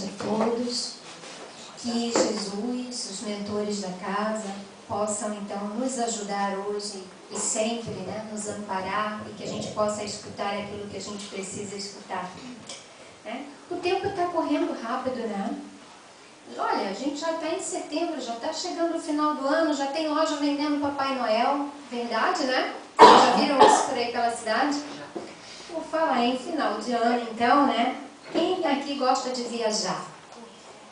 tarde a todos. Que Jesus, os mentores da casa, possam então nos ajudar hoje e sempre, né, nos amparar e que a gente possa escutar aquilo que a gente precisa escutar. Né? O tempo está correndo rápido, né? Olha, a gente já está em setembro, já está chegando o final do ano, já tem loja vendendo Papai Noel. Verdade, né? Vocês já viram isso por aí pela cidade? Vou falar em final de ano, então, né? Quem aqui gosta de viajar?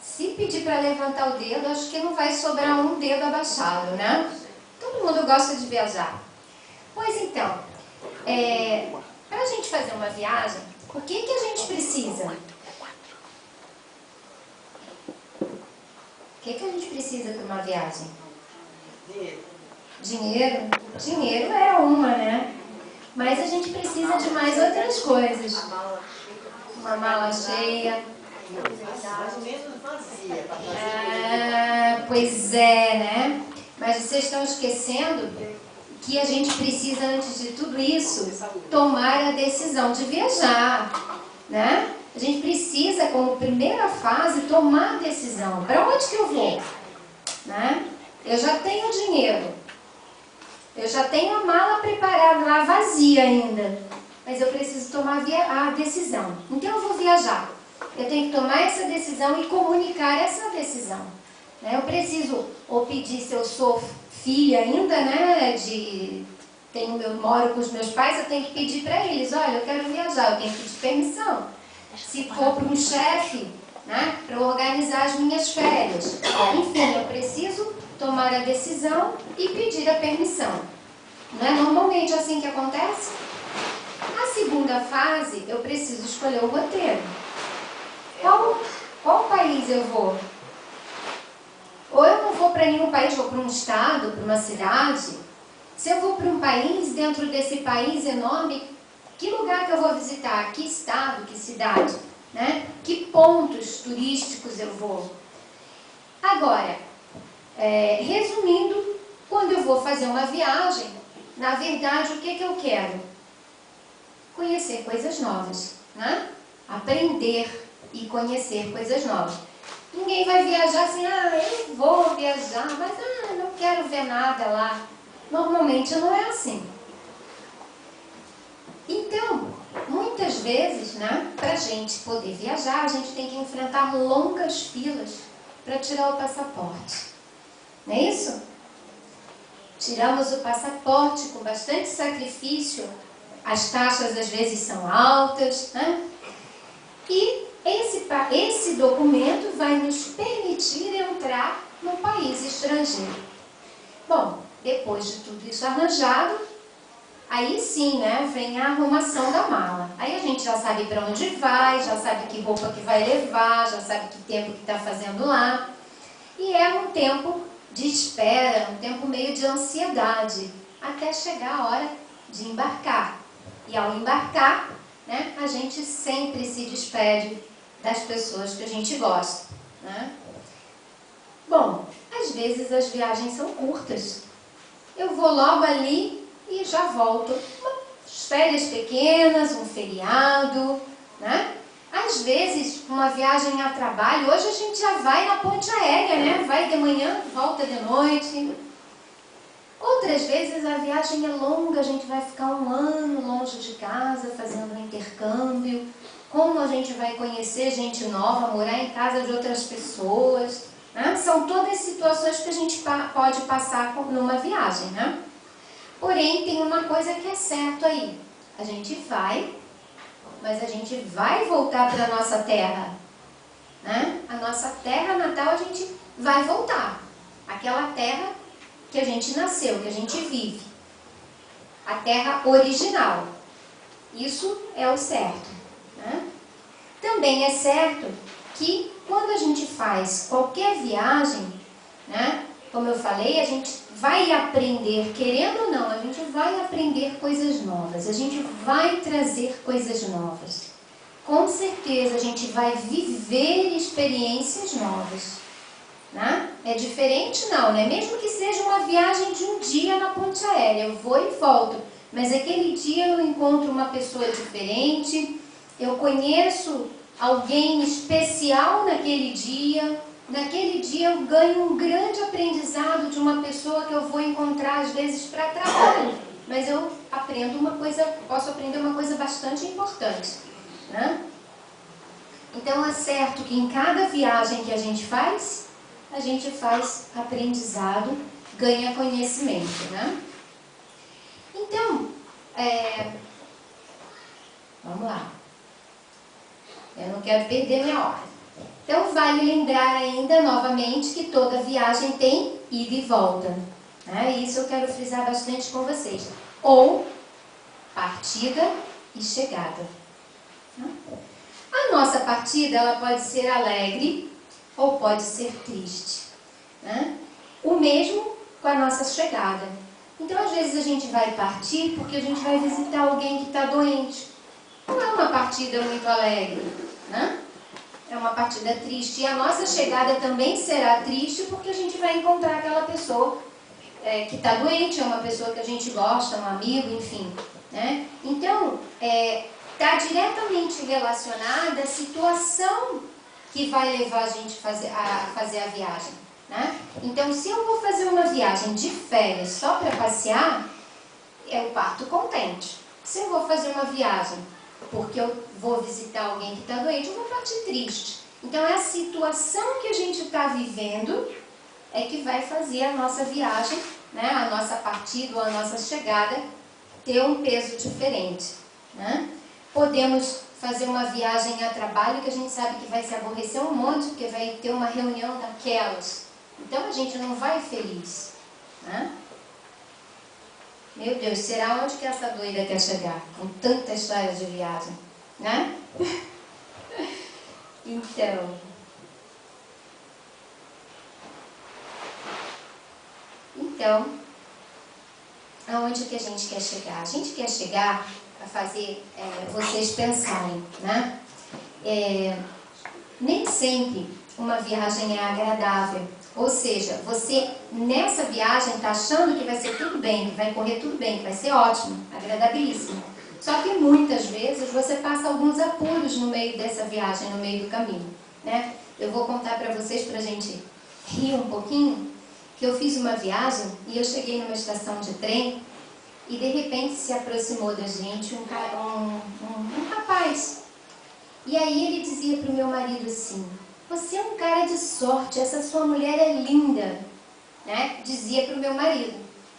Se pedir para levantar o dedo, acho que não vai sobrar um dedo abaixado, né? Todo mundo gosta de viajar. Pois então, para a gente fazer uma viagem, o que a gente precisa? O que a gente precisa para uma viagem? Dinheiro. Dinheiro é uma, né? Mas a gente precisa de mais outras coisas. Uma mala cheia. Pois é, né? Mas vocês estão esquecendo que a gente precisa, antes de tudo isso, tomar a decisão de viajar, né? A gente precisa, como primeira fase, tomar a decisão. Para onde que eu vou? Né? Eu já tenho dinheiro. Eu já tenho a mala preparada lá, vazia ainda. Mas eu preciso tomar a decisão. Então eu vou viajar. Eu tenho que tomar essa decisão e comunicar essa decisão. Né? Eu preciso, ou pedir, se eu sou filha ainda, né? Eu moro com os meus pais, eu tenho que pedir para eles, olha, eu quero viajar, eu tenho que pedir permissão. Se for para um chefe, né? Para organizar as minhas férias. Enfim, eu preciso tomar a decisão e pedir a permissão. Não é normalmente assim que acontece? A segunda fase, eu preciso escolher o roteiro. Qual país eu vou? Ou eu não vou para nenhum país, vou para um estado, para uma cidade. Se eu vou para um país, dentro desse país enorme, que lugar que eu vou visitar? Que estado, que cidade? Né? Que pontos turísticos eu vou? Agora, resumindo, quando eu vou fazer uma viagem, na verdade, o que eu quero? Conhecer coisas novas, né? Aprender e conhecer coisas novas. Ninguém vai viajar assim, eu vou viajar, mas não quero ver nada lá. Normalmente não é assim. Então, muitas vezes, né, para a gente poder viajar, a gente tem que enfrentar longas filas para tirar o passaporte. Não é isso? Tiramos o passaporte com bastante sacrifício, as taxas às vezes são altas, né? E esse documento vai nos permitir entrar no país estrangeiro. Bom, depois de tudo isso arranjado, aí sim, né, vem a arrumação da mala. Aí a gente já sabe para onde vai, já sabe que roupa que vai levar, já sabe que tempo que está fazendo lá. E é um tempo de espera, um tempo meio de ansiedade, até chegar a hora de embarcar. E ao embarcar, né, a gente sempre se despede das pessoas que a gente gosta, né? Bom, às vezes as viagens são curtas. Eu vou logo ali e já volto. Férias pequenas, um feriado, né? Às vezes, uma viagem a trabalho, hoje a gente já vai na ponte aérea, né? Vai de manhã, volta de noite. Outras vezes a viagem é longa, a gente vai ficar um ano longe de casa, fazendo um intercâmbio. Como a gente vai conhecer gente nova, morar em casa de outras pessoas. Né? São todas situações que a gente pode passar numa viagem, né? Porém, tem uma coisa que é certo aí. A gente vai, mas a gente vai voltar para a nossa terra. Né? A nossa terra natal a gente vai voltar. Aquela terra que a gente nasceu, que a gente vive. A terra original. Isso é o certo. Né? Também é certo que quando a gente faz qualquer viagem, né, como eu falei, a gente vai aprender, querendo ou não, a gente vai aprender coisas novas, a gente vai trazer coisas novas. Com certeza a gente vai viver experiências novas. Né? É diferente não, né? Mesmo que seja uma viagem de um dia na ponte aérea, eu vou e volto, mas aquele dia eu encontro uma pessoa diferente, eu conheço alguém especial naquele dia. Naquele dia eu ganho um grande aprendizado de uma pessoa que eu vou encontrar às vezes para trabalho, mas eu aprendo uma coisa, posso aprender uma coisa bastante importante, né? Então é certo que em cada viagem que a gente faz aprendizado, ganha conhecimento, né? Então, vamos lá. Eu não quero perder minha hora. Então, vale lembrar ainda, novamente, que toda viagem tem ida e volta. Né? Isso eu quero frisar bastante com vocês. Ou partida e chegada. A nossa partida, ela pode ser alegre ou pode ser triste. Né? O mesmo com a nossa chegada. Então, às vezes, a gente vai partir porque a gente vai visitar alguém que está doente. Não é uma partida muito alegre, né? É uma partida triste. E a nossa chegada também será triste porque a gente vai encontrar aquela pessoa que está doente, é uma pessoa que a gente gosta, um amigo, enfim. Né? Então, está diretamente relacionada à situação que vai levar a gente a fazer a viagem. Né? Então, se eu vou fazer uma viagem de férias só para passear, eu parto contente. Se eu vou fazer uma viagem porque eu vou visitar alguém que está doente, eu vou partir triste. Então, é a situação que a gente está vivendo é que vai fazer a nossa viagem, né, a nossa partida ou a nossa chegada ter um peso diferente. Né? Podemos fazer uma viagem a trabalho que a gente sabe que vai se aborrecer um monte, porque vai ter uma reunião daquelas. Então, a gente não vai feliz. Né? Meu Deus, será onde que essa doida quer chegar? Com tanta história de viagem, né? Então, aonde que a gente quer chegar? A gente quer chegar a fazer vocês pensarem, né? Nem sempre uma viagem é agradável. Ou seja, você nessa viagem está achando que vai ser tudo bem, que vai correr tudo bem, que vai ser ótimo, agradabilíssimo. Só que muitas vezes você passa alguns apuros no meio dessa viagem, no meio do caminho. Né? Eu vou contar para vocês, para a gente rir um pouquinho, que eu fiz uma viagem e eu cheguei numa estação de trem e de repente se aproximou da gente um rapaz. E aí ele dizia para o meu marido assim: você é um cara de sorte, essa sua mulher é linda, né? Dizia para o meu marido.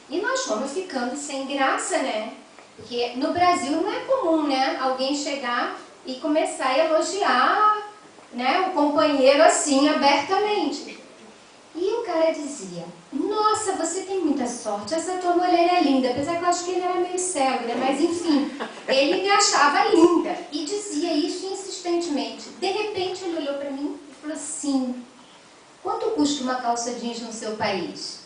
E nós fomos ficando sem graça, né? Porque no Brasil não é comum, né? Alguém chegar e começar a elogiar, né, o companheiro assim, abertamente. E o cara dizia: nossa, você tem muita sorte, essa tua mulher é linda. Apesar que eu acho que ele era meio cego, né? Mas enfim, ele me achava linda. E dizia isso insistentemente. De repente ele olhou para mim e falou assim: quanto custa uma calça jeans no seu país?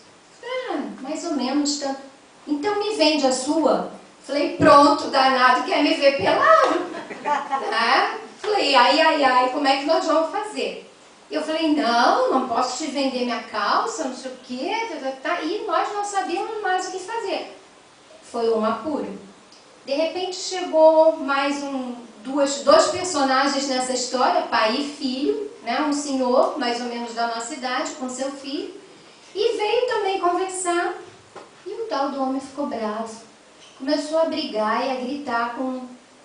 Mais ou menos tanto. Então me vende a sua. Falei: pronto, danado, quer me ver pelado? Tá? Falei: ai, como é que nós vamos fazer? Eu falei: não posso te vender minha calça, não sei o quê, e nós não sabíamos mais o que fazer. Foi um apuro. De repente chegou mais dois personagens nessa história, pai e filho, né? Um senhor, mais ou menos da nossa idade, com seu filho, e veio também conversar, e o tal do homem ficou bravo. Começou a brigar e a gritar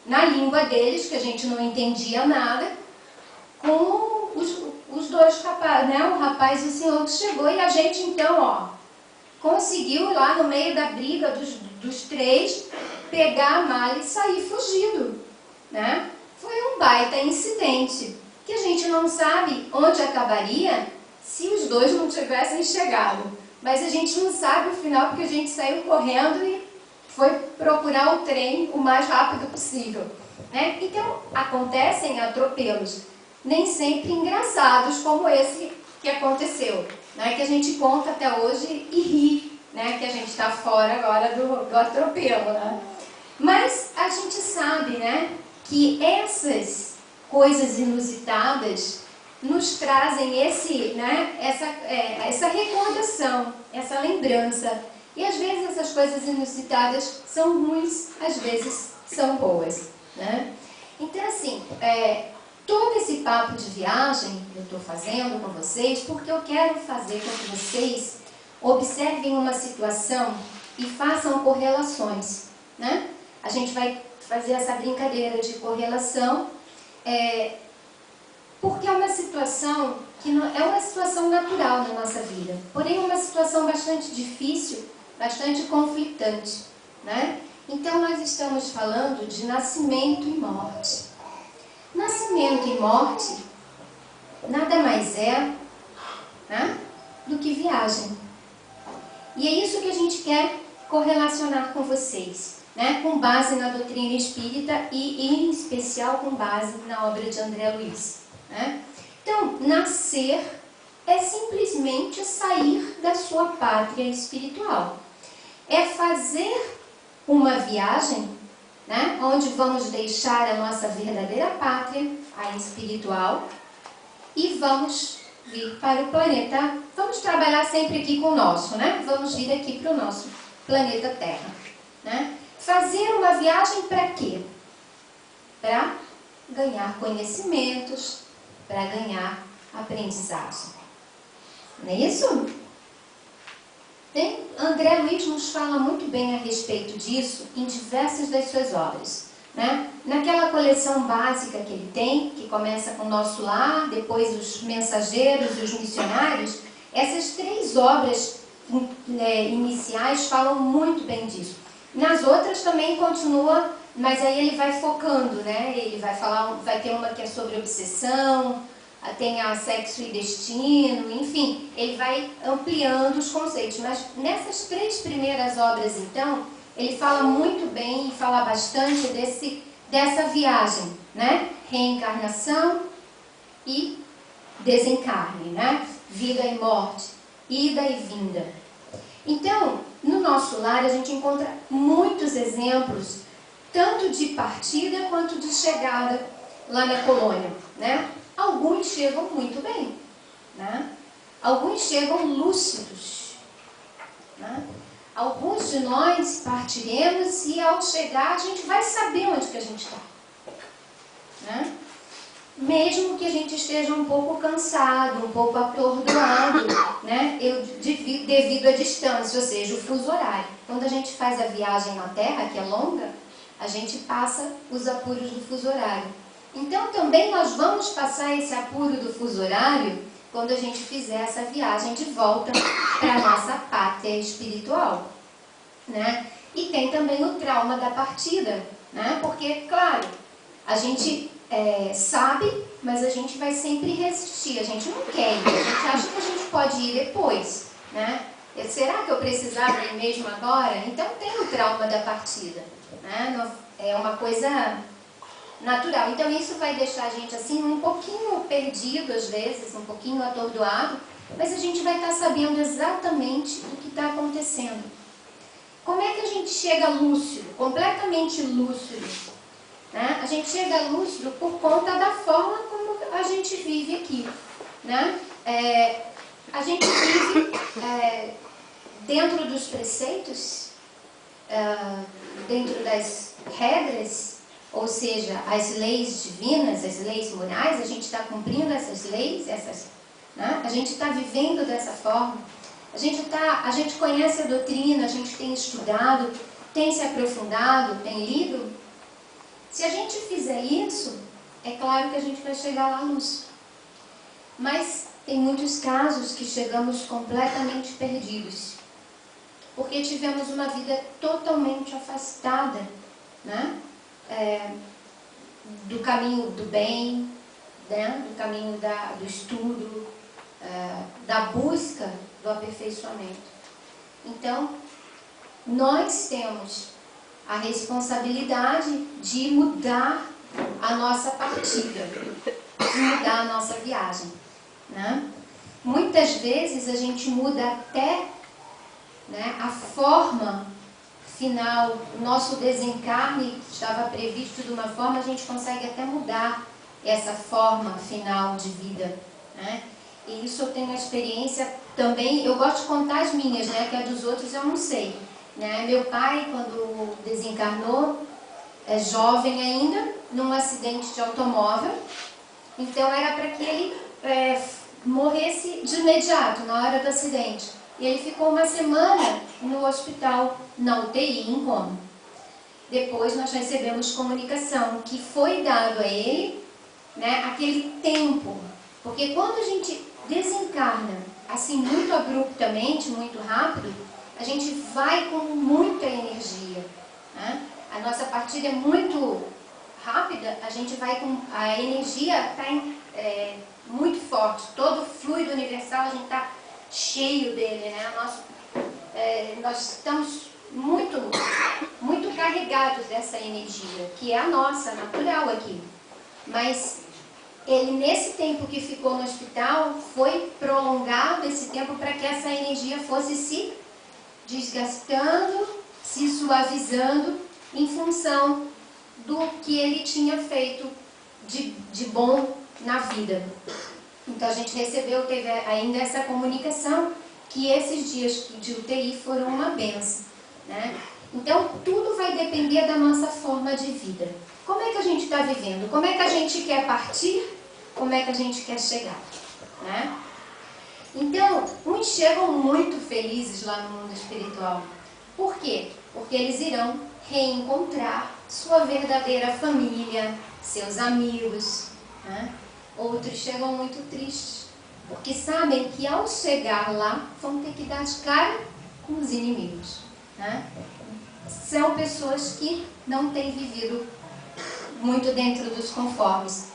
na língua deles, que a gente não entendia nada, com os dois rapazes, né? O rapaz e o senhor que chegou, e a gente então, conseguiu lá no meio da briga dos três, pegar a mala e sair fugido, né? Foi um baita incidente, que a gente não sabe onde acabaria se os dois não tivessem chegado. Mas a gente não sabe o final, porque a gente saiu correndo e foi procurar o trem o mais rápido possível. Né? Então, acontecem atropelos, nem sempre engraçados, como esse que aconteceu, né? Que a gente conta até hoje e ri, né? Que a gente está fora agora do atropelo. Né? Mas a gente sabe, né, que essas coisas inusitadas nos trazem essa recordação, essa lembrança. E às vezes essas coisas inusitadas são ruins, às vezes são boas. Né? Então, assim, todo esse papo de viagem eu estou fazendo com vocês porque eu quero fazer com que vocês observem uma situação e façam correlações, né? A gente vai fazer essa brincadeira de correlação, porque é uma situação que não, é uma situação natural na nossa vida, porém é uma situação bastante difícil, bastante conflitante, né? Então nós estamos falando de nascimento e morte. Nascimento e morte nada mais é, né, do que viagem. E é isso que a gente quer correlacionar com vocês, né, com base na doutrina espírita e em especial com base na obra de André Luiz, né? Então, nascer é simplesmente sair da sua pátria espiritual. É fazer uma viagem, né, onde vamos deixar a nossa verdadeira pátria, a espiritual, e vamos vir para o planeta. Vamos trabalhar sempre aqui com o nosso, né? Vamos vir aqui para o nosso planeta Terra, né? Fazer uma viagem para quê? Para ganhar conhecimentos, para ganhar aprendizagem. Não é isso? André Luiz nos fala muito bem a respeito disso em diversas das suas obras, né? Naquela coleção básica que ele tem, que começa com o Nosso Lar, depois os Mensageiros e os Missionários, essas 3 obras iniciais falam muito bem disso. Nas outras também continua, mas aí ele vai focando, né? Ele vai falar, vai ter uma que é sobre obsessão, tem a Sexo e Destino, enfim, ele vai ampliando os conceitos. Mas nessas 3 primeiras obras, então, ele fala muito bem e fala bastante dessa viagem, né? Reencarnação e desencarne, né? Vida e morte, ida e vinda. Então, no Nosso Lar, a gente encontra muitos exemplos, tanto de partida quanto de chegada lá na colônia, né? Alguns chegam muito bem, né? Alguns chegam lúcidos, né? Alguns de nós partiremos e ao chegar a gente vai saber onde que a gente está, né? Mesmo que a gente esteja um pouco cansado, um pouco atordoado, né? Devido à distância, ou seja, o fuso horário. Quando a gente faz a viagem na Terra, que é longa, a gente passa os apuros do fuso horário. Então também nós vamos passar esse apuro do fuso horário quando a gente fizer essa viagem de volta para a nossa pátria espiritual, né? E tem também o trauma da partida, né? Porque, claro, a gente sabe, mas a gente vai sempre resistir, a gente não quer ir, a gente acha que a gente pode ir depois, né? Será que eu precisava ir mesmo agora? Então tem o trauma da partida, né? É uma coisa natural. Então isso vai deixar a gente assim um pouquinho perdido às vezes, um pouquinho atordoado, mas a gente vai estar sabendo exatamente o que está acontecendo. Como é que a gente chega lúcido, completamente lúcido, né? A gente chega lúcido por conta da forma como a gente vive aqui, né? A gente vive dentro dos preceitos, dentro das regras, ou seja, as leis divinas, as leis morais, a gente está cumprindo essas leis, né? A gente está vivendo dessa forma, a gente conhece a doutrina, a gente tem estudado, tem se aprofundado, tem lido. Se a gente fizer isso, é claro que a gente vai chegar lá luz. Mas tem muitos casos que chegamos completamente perdidos, porque tivemos uma vida totalmente afastada, né? Do caminho do bem, né? Do caminho do estudo, da busca do aperfeiçoamento. Então, nós temos a responsabilidade de mudar a nossa partida, de mudar a nossa viagem, né? Muitas vezes a gente muda até, né, a forma final. O nosso desencarne estava previsto de uma forma, a gente consegue até mudar essa forma final de vida, né? E isso eu tenho a experiência também. Eu gosto de contar as minhas, né, que a dos outros eu não sei, né? Meu pai, quando desencarnou, jovem ainda, num acidente de automóvel, Então era para que ele morresse de imediato, na hora do acidente. E ele ficou uma semana no hospital, na UTI, em coma. Depois nós recebemos comunicação que foi dado a ele, né, aquele tempo. Porque quando a gente desencarna, assim, muito abruptamente, muito rápido, a gente vai com muita energia, né? A nossa partida é muito rápida, a gente vai com a energia muito forte, todo o fluido universal, a gente está cheio dele, né? Nós estamos muito carregados dessa energia, que é a nossa, natural aqui. Mas ele, nesse tempo que ficou no hospital, foi prolongado esse tempo para que essa energia fosse se desgastando, se suavizando em função do que ele tinha feito de bom na vida. Então a gente teve ainda essa comunicação que esses dias de UTI foram uma bênção, né? Então tudo vai depender da nossa forma de vida. Como é que a gente está vivendo? Como é que a gente quer partir? Como é que a gente quer chegar, né? Então, uns chegam muito felizes lá no mundo espiritual. Por quê? Porque eles irão reencontrar sua verdadeira família, seus amigos, né? Outros chegam muito tristes, porque sabem que ao chegar lá vão ter que dar de cara com os inimigos, né? São pessoas que não têm vivido muito dentro dos conformes.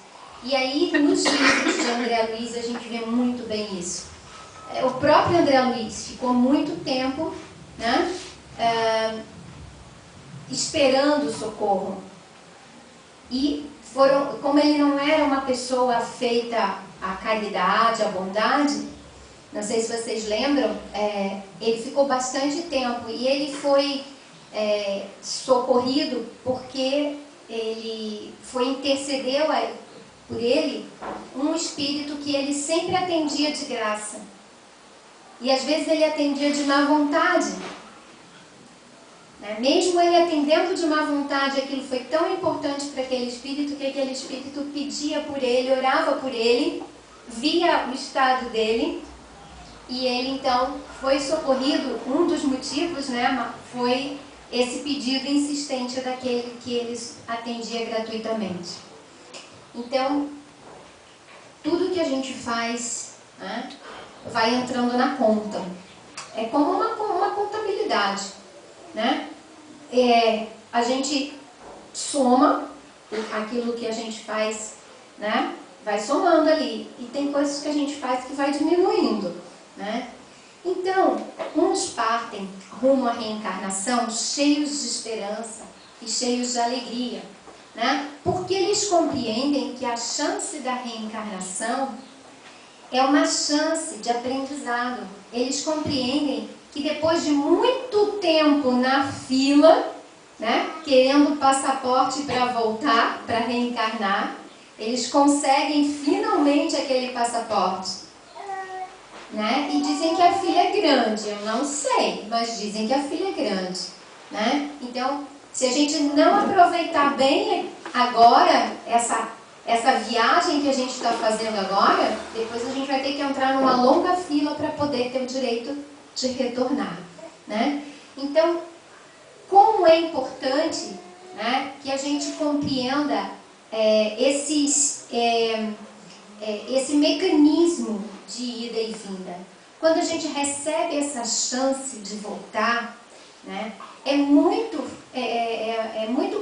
E aí, nos livros de André Luiz, a gente vê muito bem isso. O próprio André Luiz ficou muito tempo, né, esperando socorro. E como ele não era uma pessoa feita à caridade, à bondade, não sei se vocês lembram, ele ficou bastante tempo e ele foi socorrido porque ele foi intercedeu por ele um espírito que ele sempre atendia de graça. E às vezes ele atendia de má vontade. Mesmo ele atendendo de má vontade, aquilo foi tão importante para aquele espírito que aquele espírito pedia por ele, orava por ele, via o estado dele e ele então foi socorrido. Um dos motivos, né, foi esse pedido insistente daquele que eles atendia gratuitamente. Então, tudo que a gente faz, né, vai entrando na conta. É como uma contabilidade, né? A gente soma aquilo que a gente faz, né? Vai somando ali. E tem coisas que a gente faz que vai diminuindo, né? Então, uns partem rumo à reencarnação cheios de esperança e cheios de alegria, né? Porque eles compreendem que a chance da reencarnação é uma chance de aprendizado. Eles compreendem que depois de muito tempo na fila, né, querendo passaporte para voltar, para reencarnar, eles conseguem finalmente aquele passaporte, né? E dizem que a filha é grande. Eu não sei, mas dizem que a filha é grande, né? Então, se a gente não aproveitar bem agora essa viagem que a gente está fazendo agora, depois a gente vai ter que entrar numa longa fila para poder ter o direito de retornar, né? Então, como é importante, né, que a gente compreenda esse mecanismo de ida e vinda. Quando a gente recebe essa chance de voltar, né, é muito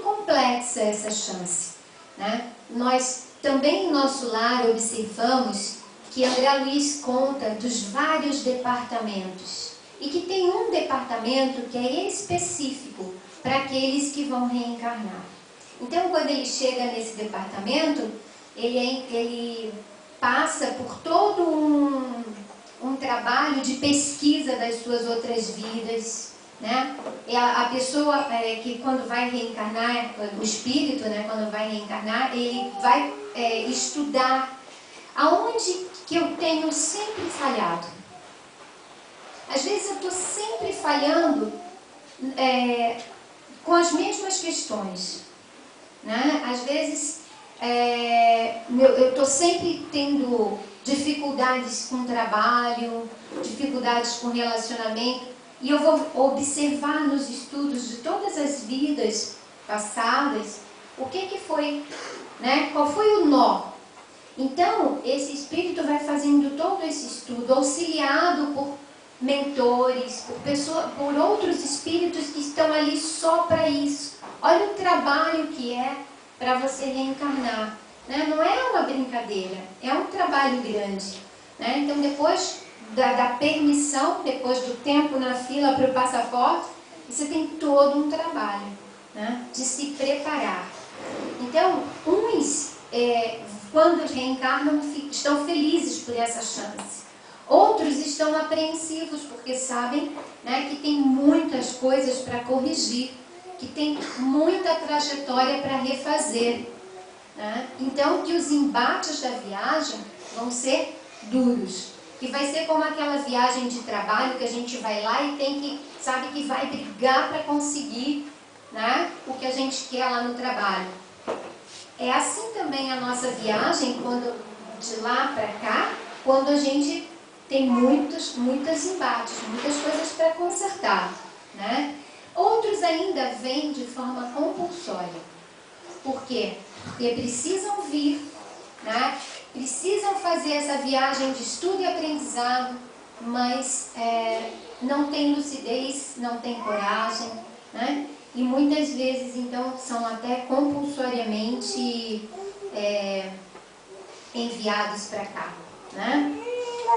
complexa essa chance, né? Nós também em nosso lar observamos que André Luiz conta dos vários departamentos e que tem um departamento que é específico para aqueles que vão reencarnar. Então, quando ele chega nesse departamento, ele passa por todo um trabalho de pesquisa das suas outras vidas, né? A pessoa que quando vai reencarnar, o espírito, né, quando vai reencarnar, ele vai estudar aonde que eu tenho sempre falhado. Às vezes eu estou sempre falhando com as mesmas questões, né? Às vezes eu estou sempre tendo dificuldades com trabalho, dificuldades com relacionamento, e eu vou observar nos estudos de todas as vidas passadas, o que foi, né? Qual foi o nó? Então, esse espírito vai fazendo todo esse estudo, auxiliado por mentores, por outros espíritos que estão ali só para isso. Olha o trabalho que é para você reencarnar, né? Não é uma brincadeira, é um trabalho grande, né? Então, depois da permissão, depois do tempo na fila para o passaporte, você tem todo um trabalho, né, de se preparar. Então, uns, quando reencarnam, estão felizes por essa chance. Outros estão apreensivos porque sabem, né, que tem muitas coisas para corrigir, que tem muita trajetória para refazer, né? Então, que os embates da viagem vão ser duros. Que vai ser como aquela viagem de trabalho que a gente vai lá e tem que, sabe, que vai brigar para conseguir, né, o que a gente quer lá no trabalho. É assim também a nossa viagem, quando de lá para cá, quando a gente tem muitos embates, muitas coisas para consertar, né? Outros ainda vêm de forma compulsória. Por quê? Porque precisam vir, né? Precisam fazer essa viagem de estudo e aprendizado, mas não tem lucidez, não tem coragem, né? E muitas vezes, então, são até compulsoriamente enviados para cá, né?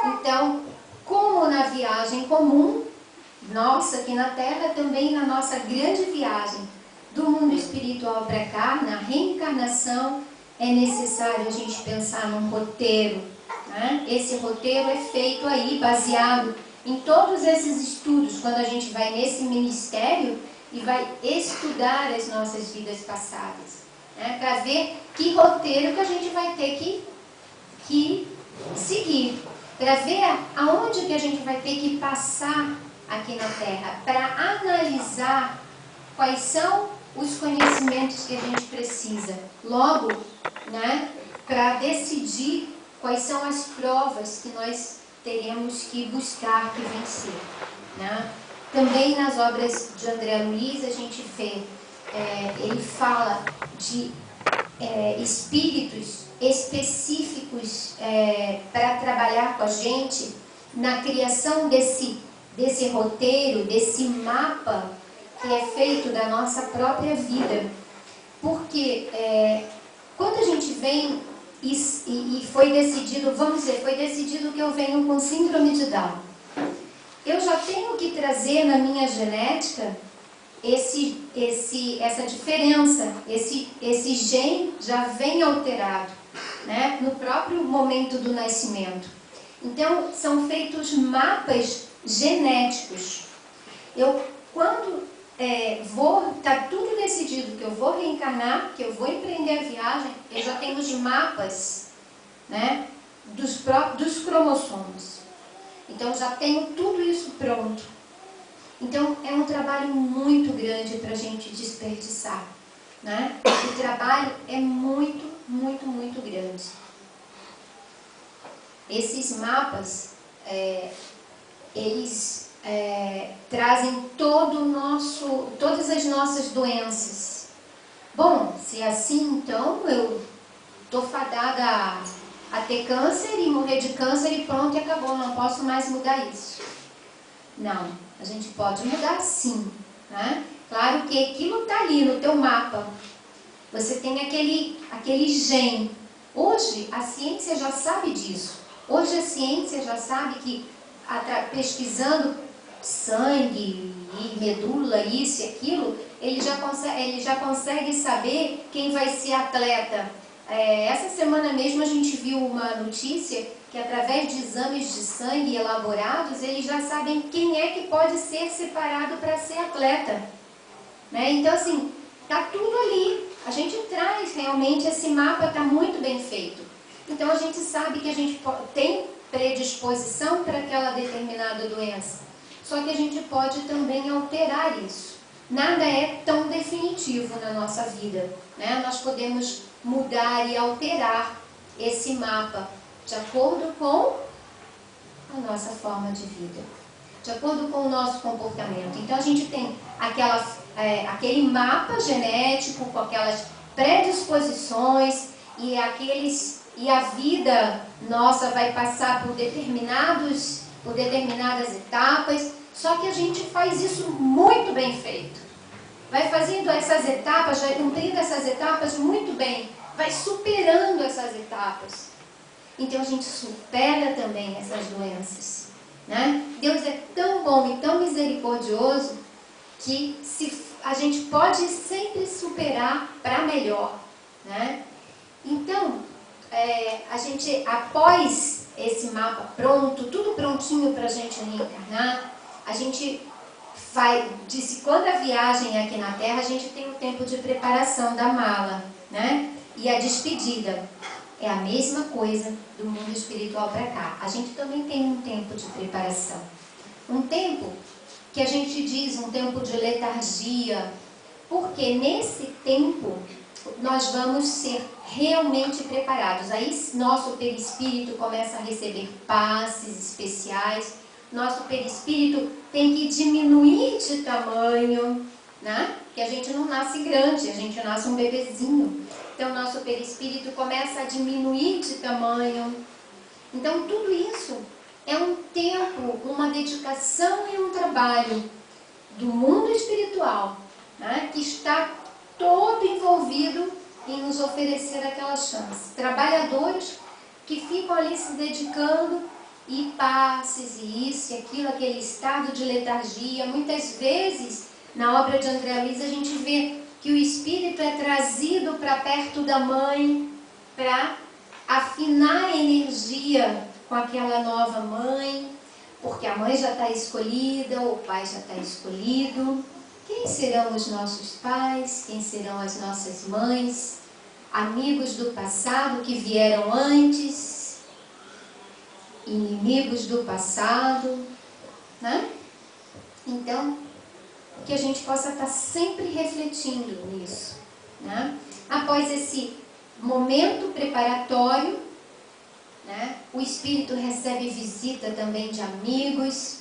Então, como na viagem comum, nossa aqui na Terra, também na nossa grande viagem do mundo espiritual para cá, na reencarnação, é necessário a gente pensar num roteiro, né? Esse roteiro é feito aí, baseado em todos esses estudos, quando a gente vai nesse ministério e vai estudar as nossas vidas passadas, né? Para ver que roteiro que a gente vai ter que seguir, para ver aonde que a gente vai ter que passar aqui na Terra, para analisar quais são os conhecimentos que a gente precisa. Logo, né, para decidir quais são as provas que nós teremos que buscar, que vencer, né? Também nas obras de André Luiz a gente vê, ele fala de espíritos específicos para trabalhar com a gente na criação desse roteiro, desse mapa que é feito da nossa própria vida. Porque quando a gente vem e foi decidido, vamos dizer, foi decidido que eu venho com síndrome de Down, eu já tenho que trazer na minha genética essa diferença, esse gene já vem alterado, né, no próprio momento do nascimento. Então, são feitos mapas genéticos. Quando está tudo decidido que eu vou reencarnar, que eu vou empreender a viagem, eu já tenho os mapas, né, dos cromossomos. Então, já tenho tudo isso pronto. Então, é um trabalho muito grande para a gente desperdiçar, né? O trabalho é muito, muito, muito grande. Esses mapas, eles trazem todas as nossas doenças. Bom, se é assim, então eu estou fadada a ter câncer e morrer de câncer e pronto, e acabou, não posso mais mudar isso. Não, a gente pode mudar sim, né? Claro que aquilo está ali no teu mapa. Você tem aquele gene. Hoje a ciência já sabe disso. Hoje a ciência já sabe que, pesquisando sangue e medula, isso e aquilo, ele já consegue saber quem vai ser atleta. Essa semana mesmo a gente viu uma notícia que através de exames de sangue elaborados, eles já sabem quem é que pode ser separado para ser atleta, né? Então assim, está tudo ali. A gente traz realmente, esse mapa está muito bem feito. Então a gente sabe que a gente tem predisposição para aquela determinada doença. Só que a gente pode também alterar isso, nada é tão definitivo na nossa vida, né? Nós podemos mudar e alterar esse mapa de acordo com a nossa forma de vida, de acordo com o nosso comportamento. Então a gente tem aquele mapa genético com aquelas predisposições e a vida nossa vai passar por determinadas etapas, só que a gente faz isso muito bem feito. Vai fazendo essas etapas, vai cumprindo essas etapas muito bem, vai superando essas etapas. Então a gente supera também essas doenças, né? Deus é tão bom e tão misericordioso que a gente pode sempre superar para melhor, né? Então, a gente, após esse mapa pronto, tudo prontinho para a gente reencarnar, a gente disse, quando a viagem é aqui na Terra, a gente tem um tempo de preparação da mala, né? E a despedida é a mesma coisa do mundo espiritual para cá. A gente também tem um tempo de preparação. Um tempo que a gente diz um tempo de letargia, porque nesse tempo nós vamos ser realmente preparados. Aí nosso perispírito começa a receber passes especiais, nosso perispírito tem que diminuir de tamanho, né? Que a gente não nasce grande, a gente nasce um bebezinho. Então nosso perispírito começa a diminuir de tamanho. Então tudo isso é um tempo, uma dedicação e um trabalho do mundo espiritual, né, que está todo envolvido em nos oferecer aquela chance. Trabalhadores que ficam ali se dedicando e passes e isso e aquilo, aquele estado de letargia. Muitas vezes, na obra de André Luiz, a gente vê que o espírito é trazido para perto da mãe para afinar a energia com aquela nova mãe, porque a mãe já está escolhida, o pai já está escolhido. Quem serão os nossos pais? Quem serão as nossas mães? Amigos do passado que vieram antes? Inimigos do passado? Né? Então, que a gente possa estar sempre refletindo nisso, né? Após esse momento preparatório, né, o espírito recebe visita também de amigos,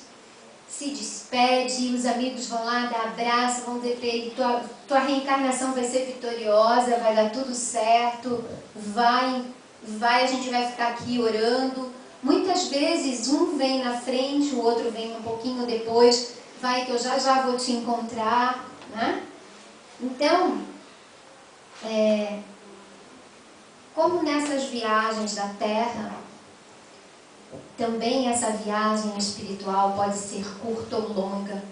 se despede, os amigos vão lá dar abraço, vão dizer para ele, tua reencarnação vai ser vitoriosa, vai dar tudo certo, a gente vai ficar aqui orando. Muitas vezes um vem na frente, o outro vem um pouquinho depois, vai que eu já vou te encontrar, né? Então, como nessas viagens da Terra, também essa viagem espiritual pode ser curta ou longa.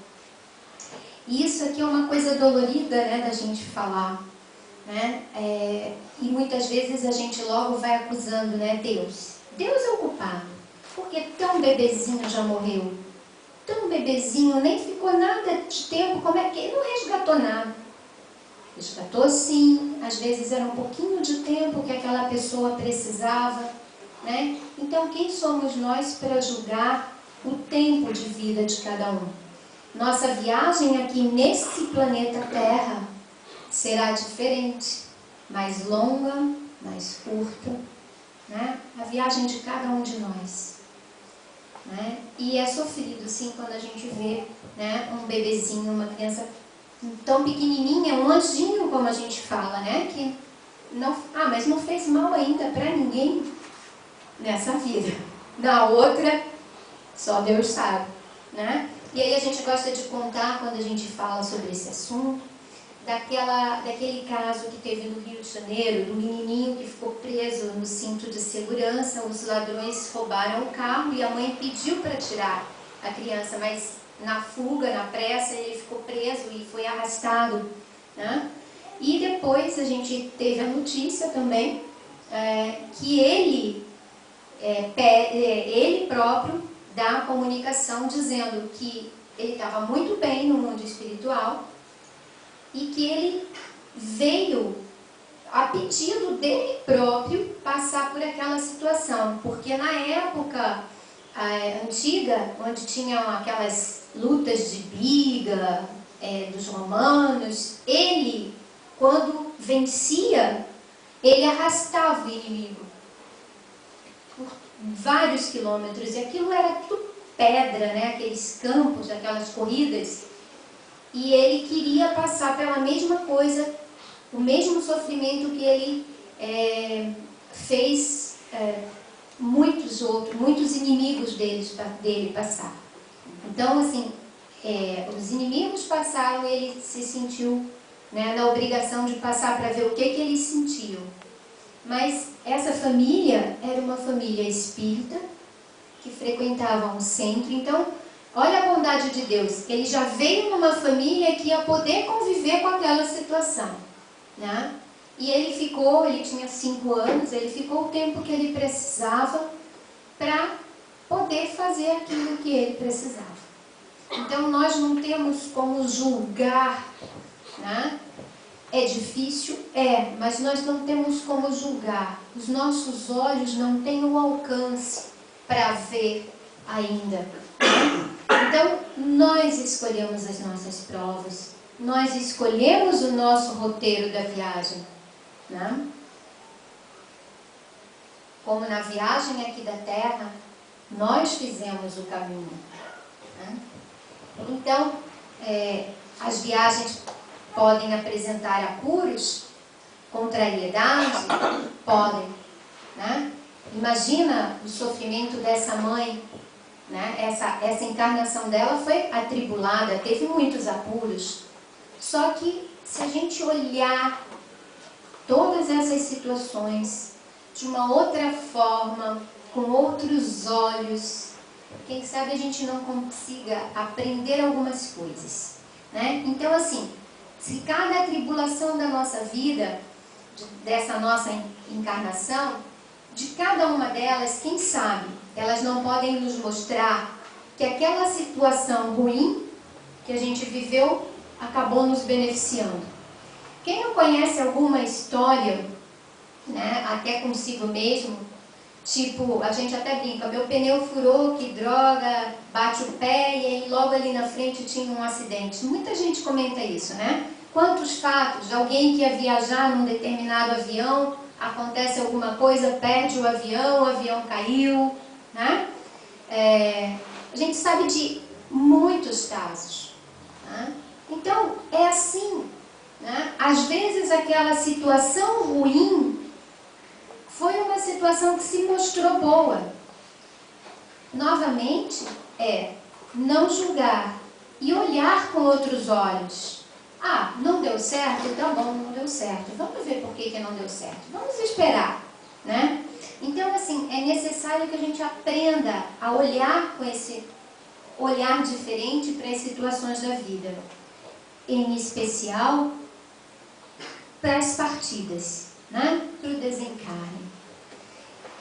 E isso aqui é uma coisa dolorida, né, da gente falar, né? E muitas vezes a gente logo vai acusando, né, Deus. Deus é o culpado, porque tão bebezinho já morreu. Tão bebezinho, nem ficou nada de tempo, como é que ele não resgatou nada? Resgatou sim, às vezes era um pouquinho de tempo que aquela pessoa precisava, né? Então quem somos nós para julgar o tempo de vida de cada um? Nossa viagem aqui nesse planeta Terra será diferente, mais longa, mais curta, né? A viagem de cada um de nós, né? E é sofrido sim quando a gente vê, né, um bebezinho, uma criança tão pequenininha, um anjinho, como a gente fala, né? Que não, mas não fez mal ainda para ninguém nessa vida. Na outra, só Deus sabe, né? E aí a gente gosta de contar, quando a gente fala sobre esse assunto, daquele caso que teve no Rio de Janeiro, do menininho que ficou preso no cinto de segurança. Os ladrões roubaram o carro e a mãe pediu para tirar a criança, mas na fuga, na pressa, ele ficou preso e foi arrastado, né? E depois a gente teve a notícia também que ele próprio dá a comunicação dizendo que ele estava muito bem no mundo espiritual e que ele veio a pedido dele próprio passar por aquela situação, porque na época antiga, onde tinham aquelas lutas de briga, dos romanos, ele, quando vencia, ele arrastava o inimigo por vários quilômetros, e aquilo era tudo pedra, né? Aqueles campos, aquelas corridas, e ele queria passar pela mesma coisa, o mesmo sofrimento que ele fez muitos inimigos dele passar. Então, assim, os inimigos passaram, ele se sentiu, né, na obrigação de passar para ver o que eles sentiam. Mas essa família era uma família espírita, que frequentava um centro. Então, olha a bondade de Deus. Ele já veio numa família que ia poder conviver com aquela situação, né? E ele tinha 5 anos, ele ficou o tempo que ele precisava para poder fazer aquilo que ele precisava. Então, nós não temos como julgar, né? É difícil? Mas nós não temos como julgar. Os nossos olhos não têm o alcance para ver ainda. Então, nós escolhemos as nossas provas, nós escolhemos o nosso roteiro da viagem, né? Como na viagem aqui da Terra, nós fizemos o caminho, né? Então, as viagens podem apresentar apuros, contrariedade, podem, né? Imagina o sofrimento dessa mãe, né? Essa encarnação dela foi atribulada, teve muitos apuros. Só que se a gente olhar todas essas situações de uma outra forma, com outros olhos, quem sabe a gente não consiga aprender algumas coisas, né? Então, assim, se cada atribulação da nossa vida, dessa nossa encarnação, de cada uma delas, quem sabe, elas não podem nos mostrar que aquela situação ruim que a gente viveu acabou nos beneficiando. Quem não conhece alguma história, né, até consigo mesmo, tipo, a gente até brinca, meu pneu furou, que droga, bate o pé e aí logo ali na frente tinha um acidente. Muita gente comenta isso, né? Quantos fatos de alguém que ia viajar num determinado avião, acontece alguma coisa, perde o avião caiu, né? A gente sabe de muitos casos, né? Então, é assim, né? Às vezes aquela situação ruim foi uma situação que se mostrou boa. Novamente, não julgar e olhar com outros olhos. Ah, não deu certo? Tá bom, não deu certo. Vamos ver por que não deu certo. Vamos esperar, né? Então, assim, é necessário que a gente aprenda a olhar com esse olhar diferente para as situações da vida. Em especial, para as partidas, né? Para o desencarne.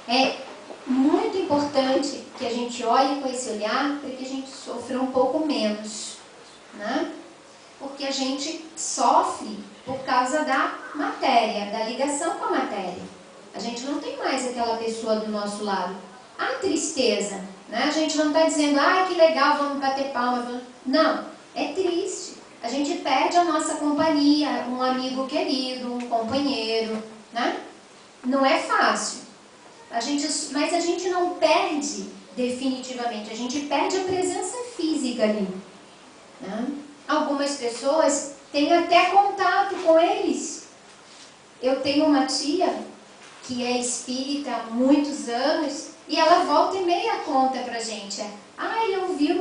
É muito importante que a gente olhe com esse olhar para que a gente sofra um pouco menos, né? Porque a gente sofre por causa da matéria, da ligação com a matéria. A gente não tem mais aquela pessoa do nosso lado. A tristeza, né? A gente não está dizendo, ah, que legal, vamos bater palma. Não, é triste. A gente perde a nossa companhia, um amigo querido, um companheiro, né? Não é fácil. Mas a gente não perde definitivamente, a gente perde a presença física ali, né? Algumas pessoas têm até contato com eles. Eu tenho uma tia que é espírita há muitos anos e ela volta e meia conta pra gente. Ah, eu vi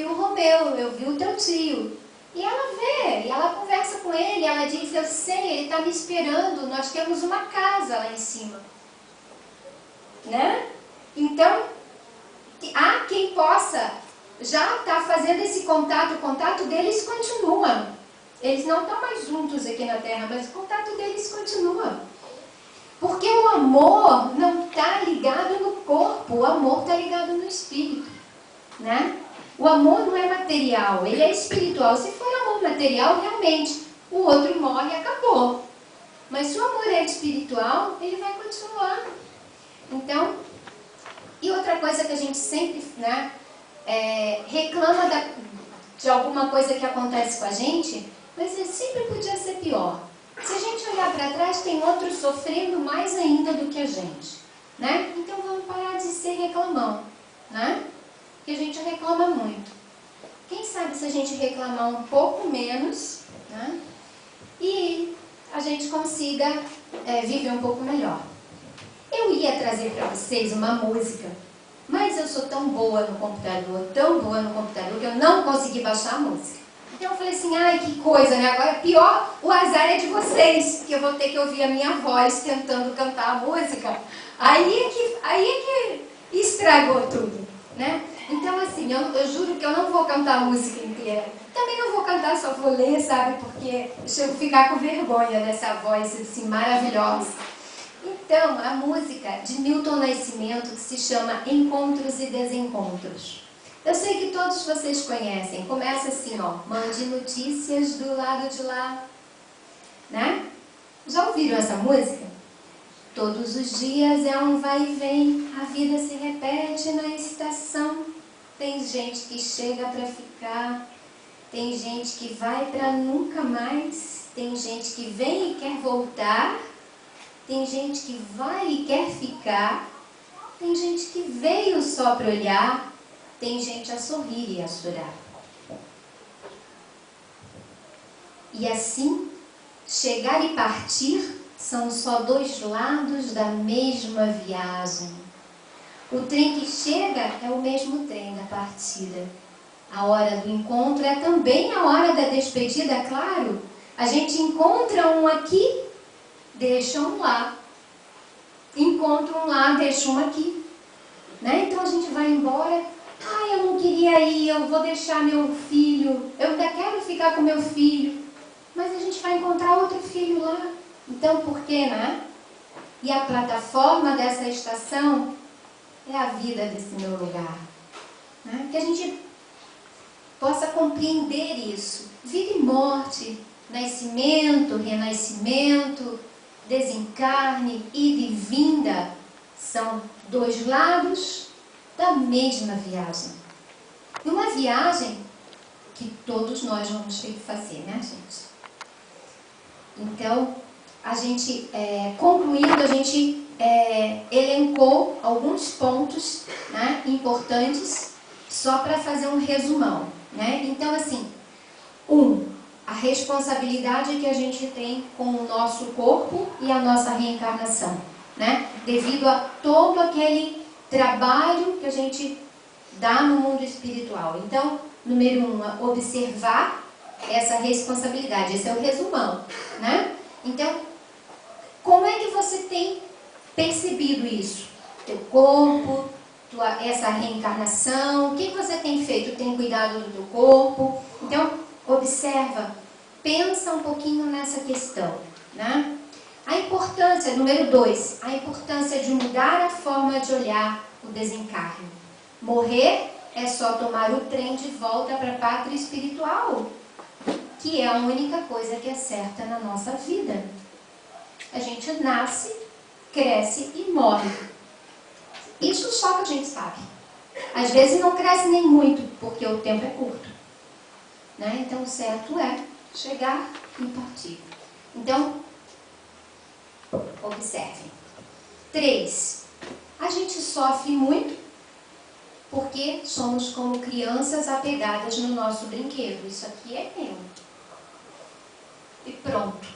o Romeu, eu vi o teu tio. E ela vê, e ela conversa com ele, ela diz, eu sei, ele está me esperando, nós temos uma casa lá em cima. Né? Então, há quem possa já estar fazendo esse contato, o contato deles continua. Eles não estão mais juntos aqui na Terra, mas o contato deles continua. Porque o amor não está ligado no corpo, o amor está ligado no espírito, né? O amor não é material, ele é espiritual. Se for amor material, realmente, o outro morre e acabou. Mas se o amor é espiritual, ele vai continuar. Então, e outra coisa que a gente sempre, né, reclama de alguma coisa que acontece com a gente, mas sempre podia ser pior. Se a gente olhar para trás, tem outros sofrendo mais ainda do que a gente, né? Então vamos parar de ser reclamão, né? Porque a gente reclama muito. Quem sabe se a gente reclamar um pouco menos, né? E a gente consiga viver um pouco melhor. Eu ia trazer para vocês uma música, mas eu sou tão boa no computador, que eu não consegui baixar a música. Então eu falei assim, ai que coisa, né? Agora pior, o azar é de vocês, que eu vou ter que ouvir a minha voz tentando cantar a música. Aí é que estragou tudo, né? Então assim, eu juro que eu não vou cantar a música inteira. Também não vou cantar, só vou ler, sabe? Porque eu chego a ficar com vergonha dessa voz assim maravilhosa. Então, a música de Milton Nascimento, que se chama Encontros e Desencontros. Eu sei que todos vocês conhecem. Começa assim, ó. Mande notícias do lado de lá. Né? Já ouviram essa música? Todos os dias é um vai e vem. A vida se repete na estação. Tem gente que chega para ficar. Tem gente que vai para nunca mais. Tem gente que vem e quer voltar. Tem gente que vai e quer ficar. Tem gente que veio só para olhar. Tem gente a sorrir e a chorar. E assim, chegar e partir são só dois lados da mesma viagem. O trem que chega é o mesmo trem da partida. A hora do encontro é também a hora da despedida, claro. A gente encontra um aqui, deixa um lá. Encontra um lá, deixa um aqui. Né? Então a gente vai embora. Ah, eu não queria ir, eu vou deixar meu filho. Eu ainda quero ficar com meu filho. Mas a gente vai encontrar outro filho lá. Então por quê, né? E a plataforma dessa estação é a vida desse meu lugar. Né? Que a gente possa compreender isso. Vida e morte, nascimento, renascimento, desencarne, ida e vinda, são dois lados da mesma viagem. E uma viagem que todos nós vamos ter que fazer, né, gente? Então, a gente, concluindo, a gente elencou alguns pontos, né, importantes, só para fazer um resumão, né? Então, assim, a responsabilidade que a gente tem com o nosso corpo e a nossa reencarnação, né? Devido a todo aquele trabalho que a gente dá no mundo espiritual. Então, número 1, observar essa responsabilidade. Esse é o resumão, né? Então, como é que você tem percebido isso? Teu corpo, essa reencarnação, o que você tem feito? Tem cuidado do teu corpo? Então, observa, pensa um pouquinho nessa questão, né? A importância, número 2, a importância de mudar a forma de olhar o desencarne. Morrer é só tomar o trem de volta para a pátria espiritual, que é a única coisa que é certa na nossa vida. A gente nasce, cresce e morre. Isso só que a gente sabe. Às vezes não cresce nem muito, porque o tempo é curto. Né? Então, o certo é chegar e partir. Então, observem. 3. A gente sofre muito porque somos como crianças apegadas no nosso brinquedo. Isso aqui é meu. E pronto.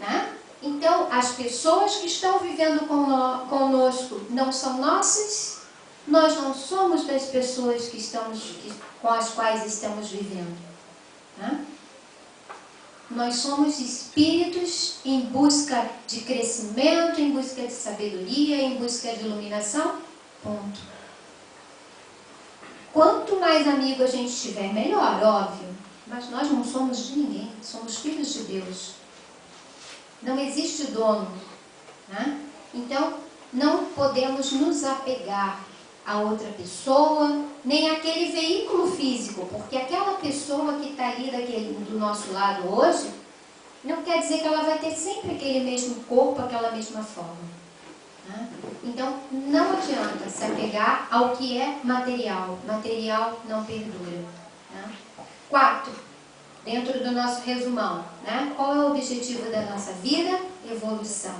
Né? Então, as pessoas que estão vivendo conosco não são nossas. Nós não somos das pessoas com as quais estamos vivendo. Né? Nós somos espíritos em busca de crescimento, em busca de sabedoria, em busca de iluminação. Ponto. Quanto mais amigo a gente tiver, melhor, óbvio. Mas nós não somos de ninguém, somos filhos de Deus. Não existe dono. Né? Então, não podemos nos apegar a outra pessoa, nem aquele veículo físico, porque aquela pessoa que está ali do nosso lado hoje, não quer dizer que ela vai ter sempre aquele mesmo corpo, aquela mesma forma. Né? Então, não adianta se apegar ao que é material. Material não perdura. Né? 4, dentro do nosso resumão, né? Qual é o objetivo da nossa vida? Evolução.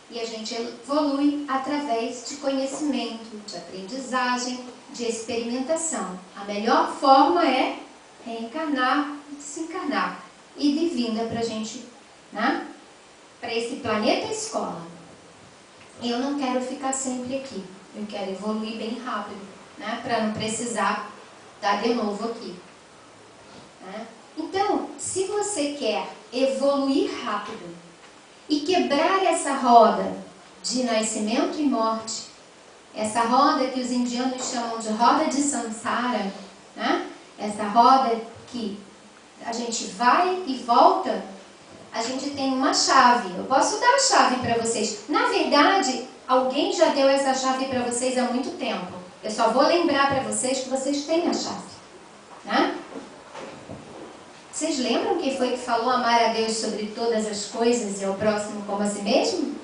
E a gente evolui através de conhecimento, de aprendizagem, de experimentação. A melhor forma é reencarnar, desencarnar e de vinda para a gente, né? Para esse planeta escola. Eu não quero ficar sempre aqui. Eu quero evoluir bem rápido, né? Para não precisar dar de novo aqui. Né? Então, se você quer evoluir rápido e quebrar essa roda de nascimento e morte, essa roda que os indianos chamam de roda de samsara, né? Essa roda que a gente vai e volta, a gente tem uma chave. Eu posso dar a chave para vocês. Na verdade, alguém já deu essa chave para vocês há muito tempo. Eu só vou lembrar para vocês que vocês têm a chave. Né? Vocês lembram quem foi que falou amar a Deus sobre todas as coisas e ao próximo como a si mesmo?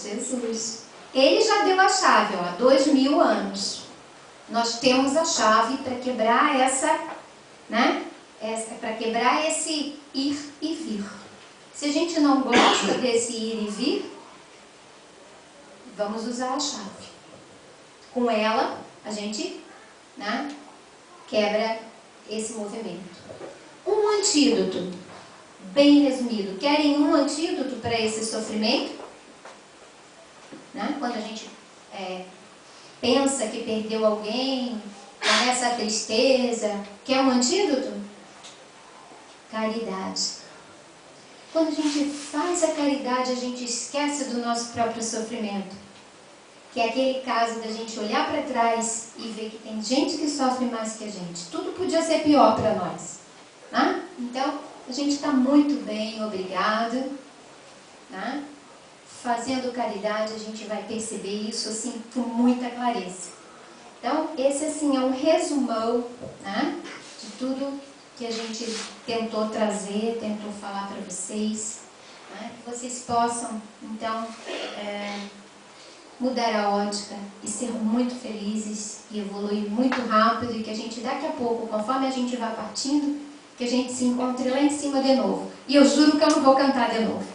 Jesus. Ele já deu a chave, ó, há 2000 anos. Nós temos a chave para quebrar essa, né? Para quebrar esse ir e vir. Se a gente não gosta desse ir e vir, vamos usar a chave. Com ela, a gente, né, quebra esse movimento. Um antídoto, bem resumido. Querem um antídoto para esse sofrimento? Né? Quando a gente pensa que perdeu alguém, começa a tristeza, quer um antídoto? Caridade. Quando a gente faz a caridade, a gente esquece do nosso próprio sofrimento. Que é aquele caso da gente olhar para trás e ver que tem gente que sofre mais que a gente. Tudo podia ser pior para nós. Né? Então, a gente está muito bem, obrigado. Né? Fazendo caridade, a gente vai perceber isso assim com muita clareza. Então, esse assim é um resumão, né, de tudo que a gente tentou trazer, tentou falar para vocês, né, que vocês possam, então, mudar a ótica e ser muito felizes e evoluir muito rápido e que a gente daqui a pouco, conforme a gente vai partindo, que a gente se encontre lá em cima de novo. E eu juro que eu não vou cantar de novo.